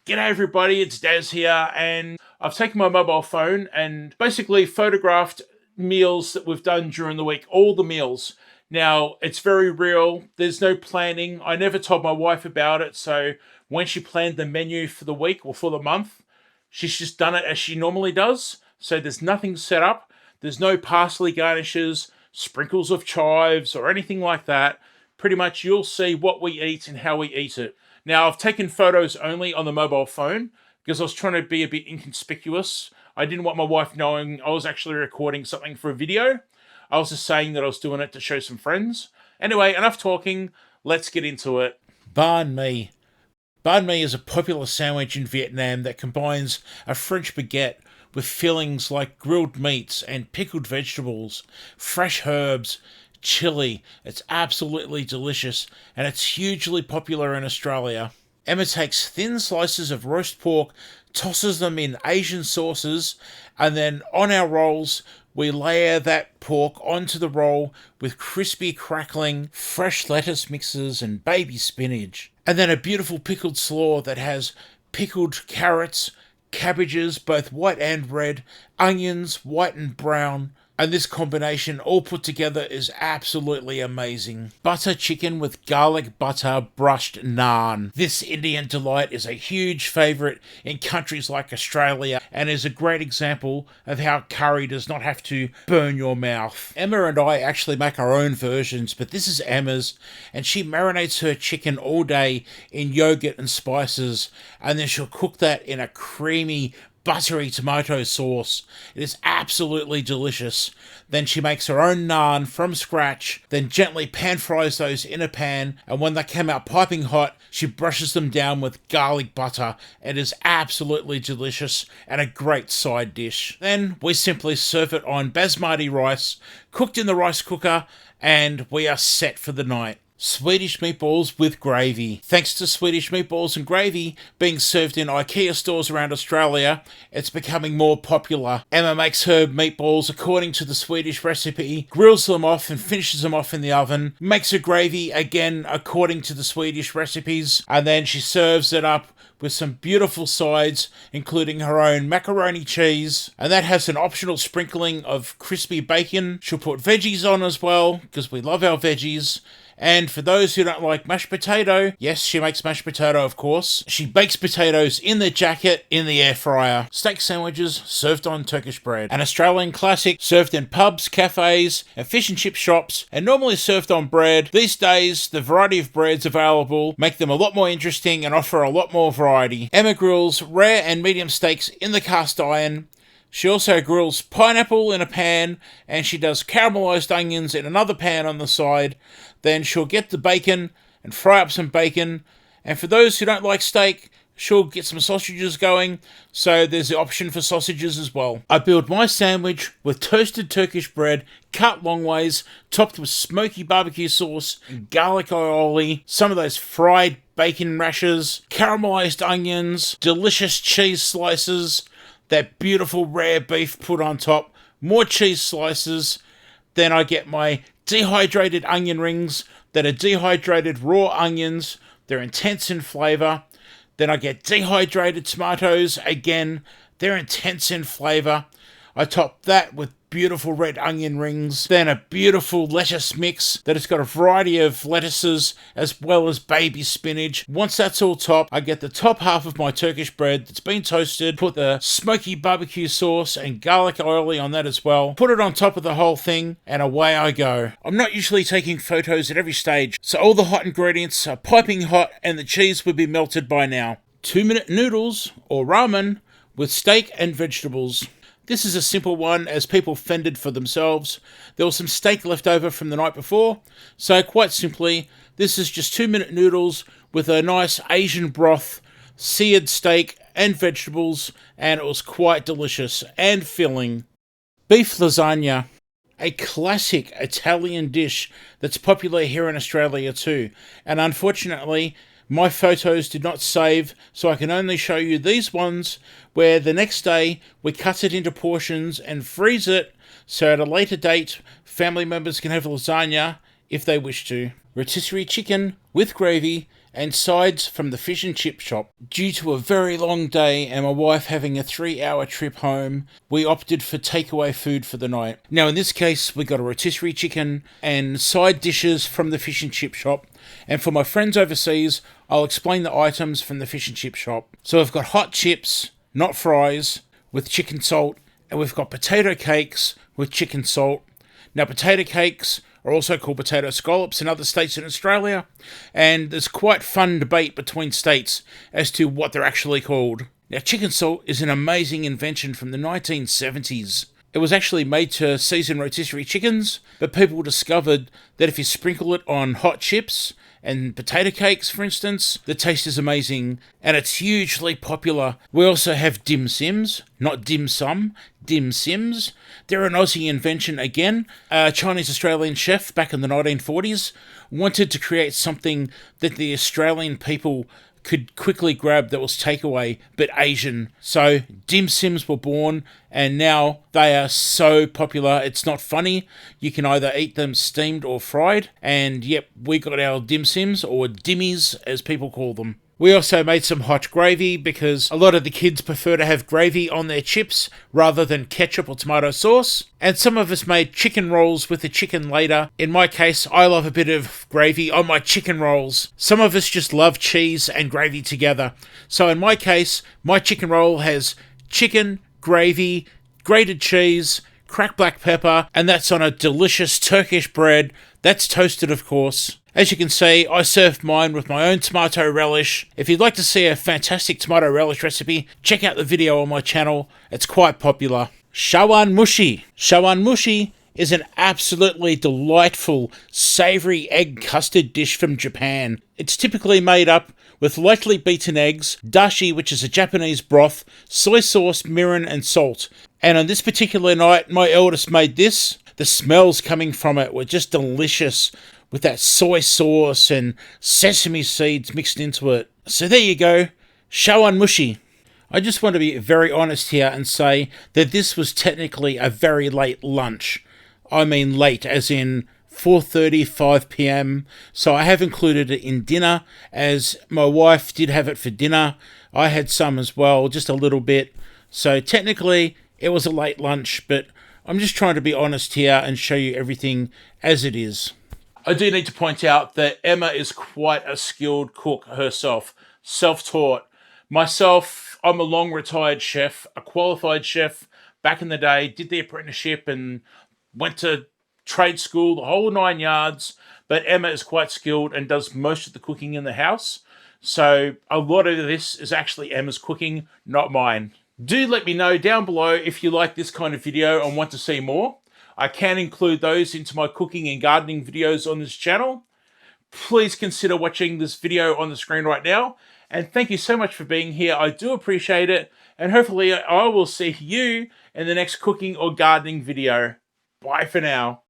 G'day everybody, it's Daz here, and I've taken my mobile phone and basically photographed meals that we've done during the week, all the meals. Now, it's very real, there's no planning. I never told my wife about it, so when she planned the menu for the week or for the month, she's just done it as she normally does. So there's nothing set up, there's no parsley garnishes, sprinkles of chives, or anything like that. Pretty much you'll see what we eat and how we eat it. Now, I've taken photos only on the mobile phone because I was trying to be a bit inconspicuous. I didn't want my wife knowing I was actually recording something for a video. I was just saying that I was doing it to show some friends. Anyway, enough talking. Let's get into it. Banh Mi. Banh Mi is a popular sandwich in Vietnam that combines a French baguette with fillings like grilled meats and pickled vegetables, fresh herbs, chili. It's absolutely delicious, and it's hugely popular in Australia. Emma takes thin slices of roast pork, tosses them in Asian sauces, and then on our rolls we layer that pork onto the roll with crispy crackling fresh lettuce mixes and baby spinach, and then a beautiful pickled slaw that has pickled carrots, cabbages, both white and red, onions, white and brown, and this combination all put together is absolutely amazing. Butter chicken with garlic butter brushed naan. This Indian delight is a huge favourite in countries like Australia and is a great example of how curry does not have to burn your mouth. Emma and I actually make our own versions, but this is Emma's, and she marinates her chicken all day in yogurt and spices, and then she'll cook that in a creamy buttery tomato sauce. It is absolutely delicious. Then she makes her own naan from scratch, then gently pan fries those in a pan, and when they come out piping hot, she brushes them down with garlic butter. It is absolutely delicious and a great side dish. Then we simply serve it on basmati rice, cooked in the rice cooker, and we are set for the night. Swedish meatballs with gravy. Thanks to Swedish meatballs and gravy being served in IKEA stores around Australia, it's becoming more popular. Emma makes her meatballs according to the Swedish recipe, grills them off and finishes them off in the oven, makes her gravy again according to the Swedish recipes, and then she serves it up with some beautiful sides, including her own macaroni cheese, and that has an optional sprinkling of crispy bacon. She'll put veggies on as well, because we love our veggies. And for those who don't like mashed potato, yes, she makes mashed potato, of course. She bakes potatoes in the jacket in the air fryer. Steak sandwiches served on Turkish bread. An Australian classic served in pubs, cafes, and fish and chip shops, and normally served on bread. These days, the variety of breads available make them a lot more interesting and offer a lot more variety. Emma grills rare and medium steaks in the cast iron. She also grills pineapple in a pan, and she does caramelised onions in another pan on the side. Then she'll get the bacon and fry up some bacon. And for those who don't like steak, she'll get some sausages going, so there's the option for sausages as well. I build my sandwich with toasted Turkish bread, cut long ways, topped with smoky barbecue sauce, garlic aioli, some of those fried bacon rashers, caramelised onions, delicious cheese slices, that beautiful rare beef put on top, more cheese slices. Then I get my dehydrated onion rings that are dehydrated raw onions. They're intense in flavour. Then I get dehydrated tomatoes. Again, they're intense in flavour. I top that with beautiful red onion rings, then a beautiful lettuce mix that has got a variety of lettuces as well as baby spinach. Once that's all topped, I get the top half of my Turkish bread that's been toasted, put the smoky barbecue sauce and garlic aioli on that as well, put it on top of the whole thing, and away I go. I'm not usually taking photos at every stage, so all the hot ingredients are piping hot and the cheese would be melted by now. 2-minute noodles, or ramen, with steak and vegetables. This is a simple one as people fended for themselves. There was some steak left over from the night before, so quite simply, this is just 2-minute noodles with a nice Asian broth, seared steak and vegetables, and it was quite delicious and filling. Beef lasagna, a classic Italian dish that's popular here in Australia too, and unfortunately, my photos did not save, so I can only show you these ones where the next day we cut it into portions and freeze it so at a later date family members can have lasagna if they wish to. Rotisserie chicken with gravy and sides from the fish and chip shop. Due to a very long day and my wife having a 3-hour trip home, we opted for takeaway food for the night. Now in this case, we got a rotisserie chicken and side dishes from the fish and chip shop. And for my friends overseas, I'll explain the items from the fish and chip shop. So we've got hot chips, not fries, with chicken salt, and we've got potato cakes with chicken salt. Now potato cakes are also called potato scallops in other states in Australia, and there's quite fun debate between states as to what they're actually called. Now chicken salt is an amazing invention from the 1970s. It was actually made to season rotisserie chickens, but people discovered that if you sprinkle it on hot chips and potato cakes, for instance, the taste is amazing, and it's hugely popular. We also have dim sims, not dim sum, dim sims. They're an Aussie invention again. A Chinese-Australian chef back in the 1940s wanted to create something that the Australian people could quickly grab that was takeaway, but Asian. So dim sims were born, and now they are so popular, it's not funny. You can either eat them steamed or fried, and yep, we got our dim sims, or dimmies as people call them. We also made some hot gravy because a lot of the kids prefer to have gravy on their chips rather than ketchup or tomato sauce. And some of us made chicken rolls with the chicken later. In my case, I love a bit of gravy on my chicken rolls. Some of us just love cheese and gravy together. So in my case, my chicken roll has chicken, gravy, grated cheese, cracked black pepper, and that's on a delicious Turkish bread. That's toasted, of course. As you can see, I served mine with my own tomato relish. If you'd like to see a fantastic tomato relish recipe, check out the video on my channel. It's quite popular. Chawanmushi. Chawanmushi is an absolutely delightful savoury egg custard dish from Japan. It's typically made up with lightly beaten eggs, dashi, which is a Japanese broth, soy sauce, mirin and salt. And on this particular night, my eldest made this. The smells coming from it were just delicious, with that soy sauce and sesame seeds mixed into it. So there you go, Chawanmushi. I just want to be very honest here and say that this was technically a very late lunch. I mean late, as in 4:30, 5 p.m. So I have included it in dinner, as my wife did have it for dinner. I had some as well, just a little bit. So technically, it was a late lunch, but I'm just trying to be honest here and show you everything as it is. I do need to point out that Emma is quite a skilled cook herself, self-taught. Myself, I'm a long retired chef, a qualified chef back in the day, did the apprenticeship and went to trade school, the whole 9 yards. But Emma is quite skilled and does most of the cooking in the house. So a lot of this is actually Emma's cooking, not mine. Do let me know down below if you like this kind of video and want to see more. I can include those into my cooking and gardening videos on this channel. Please consider watching this video on the screen right now. And thank you so much for being here. I do appreciate it. And hopefully I will see you in the next cooking or gardening video. Bye for now.